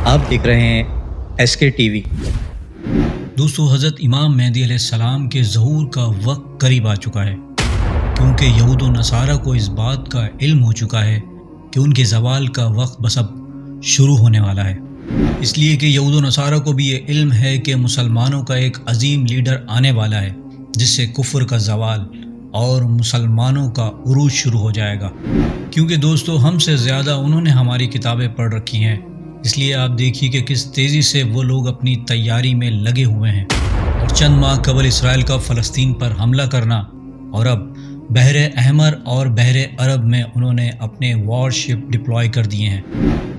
آپ دیکھ رہے ہیں ایس کے ٹی وی۔ دوستو، حضرت امام مہدی علیہ السلام کے ظہور کا وقت قریب آ چکا ہے، کیونکہ یہود و نصارہ کو اس بات کا علم ہو چکا ہے کہ ان کے زوال کا وقت بس اب شروع ہونے والا ہے۔ اس لیے کہ یہود و نصارہ کو بھی یہ علم ہے کہ مسلمانوں کا ایک عظیم لیڈر آنے والا ہے، جس سے کفر کا زوال اور مسلمانوں کا عروج شروع ہو جائے گا۔ کیونکہ دوستو، ہم سے زیادہ انہوں نے ہماری کتابیں پڑھ رکھی ہیں، اس لیے آپ دیکھیے کہ کس تیزی سے وہ لوگ اپنی تیاری میں لگے ہوئے ہیں، اور چند ماہ قبل اسرائیل کا فلسطین پر حملہ کرنا، اور اب بحر احمر اور بحر عرب میں انہوں نے اپنے وار شپ ڈپلوائے کر دیے ہیں۔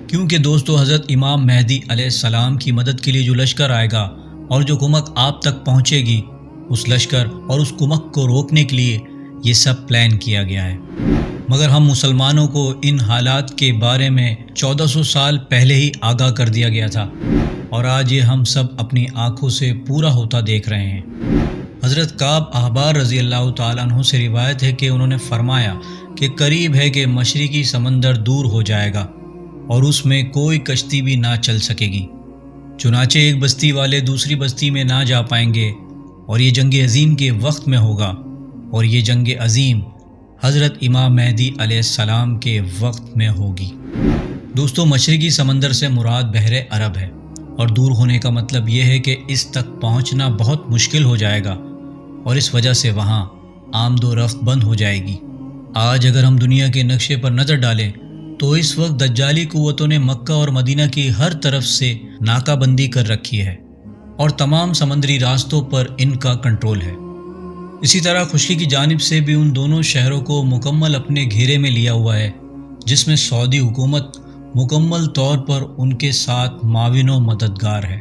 کیونکہ دوستو، حضرت امام مہدی علیہ السلام کی مدد کے لیے جو لشکر آئے گا اور جو کمک آپ تک پہنچے گی، اس لشکر اور اس کمک کو روکنے کے لیے یہ سب پلان کیا گیا ہے۔ مگر ہم مسلمانوں کو ان حالات کے بارے میں 1400 سال پہلے ہی آگاہ کر دیا گیا تھا، اور آج یہ ہم سب اپنی آنکھوں سے پورا ہوتا دیکھ رہے ہیں۔ حضرت کعب احبار رضی اللہ تعالیٰ عنہ سے روایت ہے کہ انہوں نے فرمایا کہ قریب ہے کہ مشرقی سمندر دور ہو جائے گا اور اس میں کوئی کشتی بھی نہ چل سکے گی، چنانچہ ایک بستی والے دوسری بستی میں نہ جا پائیں گے، اور یہ جنگ عظیم کے وقت میں ہوگا، اور یہ جنگ عظیم حضرت امام مہدی علیہ السلام کے وقت میں ہوگی۔ دوستو، مشرقی سمندر سے مراد بحر عرب ہے، اور دور ہونے کا مطلب یہ ہے کہ اس تک پہنچنا بہت مشکل ہو جائے گا، اور اس وجہ سے وہاں آمد و رفت بند ہو جائے گی۔ آج اگر ہم دنیا کے نقشے پر نظر ڈالیں تو اس وقت دجالی قوتوں نے مکہ اور مدینہ کی ہر طرف سے ناکہ بندی کر رکھی ہے، اور تمام سمندری راستوں پر ان کا کنٹرول ہے۔ اسی طرح خشکی کی جانب سے بھی ان دونوں شہروں کو مکمل اپنے گھیرے میں لیا ہوا ہے، جس میں سعودی حکومت مکمل طور پر ان کے ساتھ معاون و مددگار ہے۔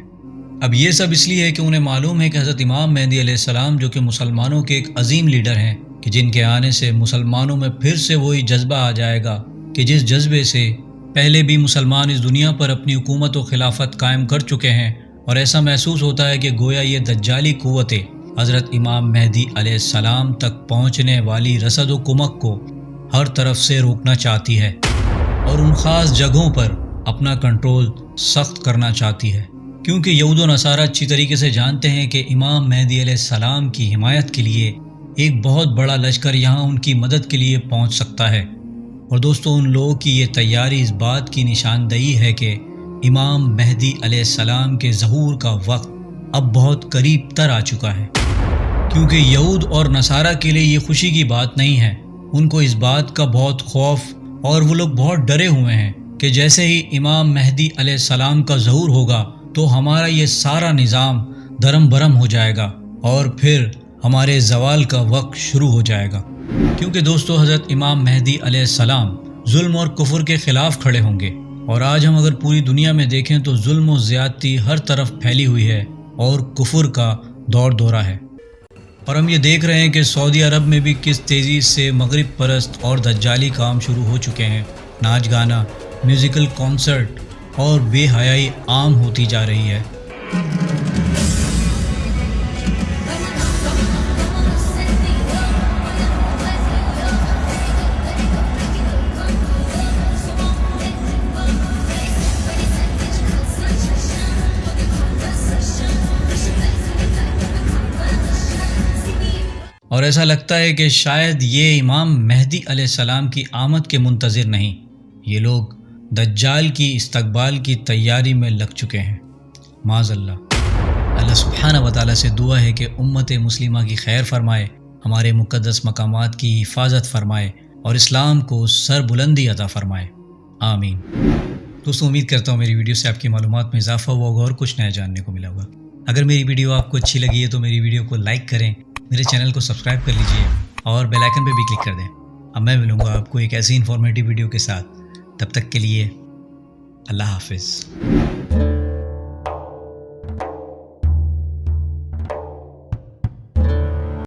اب یہ سب اس لیے ہے کہ انہیں معلوم ہے کہ حضرت امام مہدی علیہ السلام، جو کہ مسلمانوں کے ایک عظیم لیڈر ہیں، کہ جن کے آنے سے مسلمانوں میں پھر سے وہی جذبہ آ جائے گا کہ جس جذبے سے پہلے بھی مسلمان اس دنیا پر اپنی حکومت و خلافت قائم کر چکے ہیں، اور ایسا محسوس ہوتا ہے کہ گویا یہ دجالی قوتیں حضرت امام مہدی علیہ السلام تک پہنچنے والی رسد و کمک کو ہر طرف سے روکنا چاہتی ہے، اور ان خاص جگہوں پر اپنا کنٹرول سخت کرنا چاہتی ہے۔ کیونکہ یہود و نصارہ اچھی طریقے سے جانتے ہیں کہ امام مہدی علیہ السلام کی حمایت کے لیے ایک بہت بڑا لشکر یہاں ان کی مدد کے لیے پہنچ سکتا ہے، اور دوستو، ان لوگوں کی یہ تیاری اس بات کی نشاندہی ہے کہ امام مہدی علیہ السلام کے ظہور کا وقت اب بہت قریب تر آ چکا ہے۔ کیونکہ یہود اور نصارہ کے لیے یہ خوشی کی بات نہیں ہے، ان کو اس بات کا بہت خوف، اور وہ لوگ بہت ڈرے ہوئے ہیں کہ جیسے ہی امام مہدی علیہ السلام کا ظہور ہوگا تو ہمارا یہ سارا نظام درم برم ہو جائے گا، اور پھر ہمارے زوال کا وقت شروع ہو جائے گا۔ کیونکہ دوستو، حضرت امام مہدی علیہ السلام ظلم اور کفر کے خلاف کھڑے ہوں گے، اور آج ہم اگر پوری دنیا میں دیکھیں تو ظلم و زیادتی ہر طرف پھیلی ہوئی ہے، اور کفر کا دور دورہ ہے۔ اور ہم یہ دیکھ رہے ہیں کہ سعودی عرب میں بھی کس تیزی سے مغرب پرست اور دجالی کام شروع ہو چکے ہیں، ناچ گانا، میوزیکل کانسرٹ اور بے حیائی عام ہوتی جا رہی ہے۔ اور ایسا لگتا ہے کہ شاید یہ امام مہدی علیہ السلام کی آمد کے منتظر نہیں، یہ لوگ دجال کی استقبال کی تیاری میں لگ چکے ہیں۔ معاذ اللہ سبحانہ و تعالیٰ سے دعا ہے کہ امت مسلمہ کی خیر فرمائے، ہمارے مقدس مقامات کی حفاظت فرمائے، اور اسلام کو سر بلندی عطا فرمائے، آمین۔ دوستوں، امید کرتا ہوں میری ویڈیو سے آپ کی معلومات میں اضافہ ہوا ہوگا اور کچھ نیا جاننے کو ملا ہوگا۔ اگر میری ویڈیو آپ کو اچھی لگی ہے تو میری ویڈیو کو لائک کریں، میرے چینل کو سبسکرائب کر لیجئے، اور بیل آئیکن پہ بھی کلک کر دیں۔ اب میں ملوں گا آپ کو ایک ایسی انفارمیٹیو ویڈیو کے ساتھ، تب تک کے لیے اللہ حافظ۔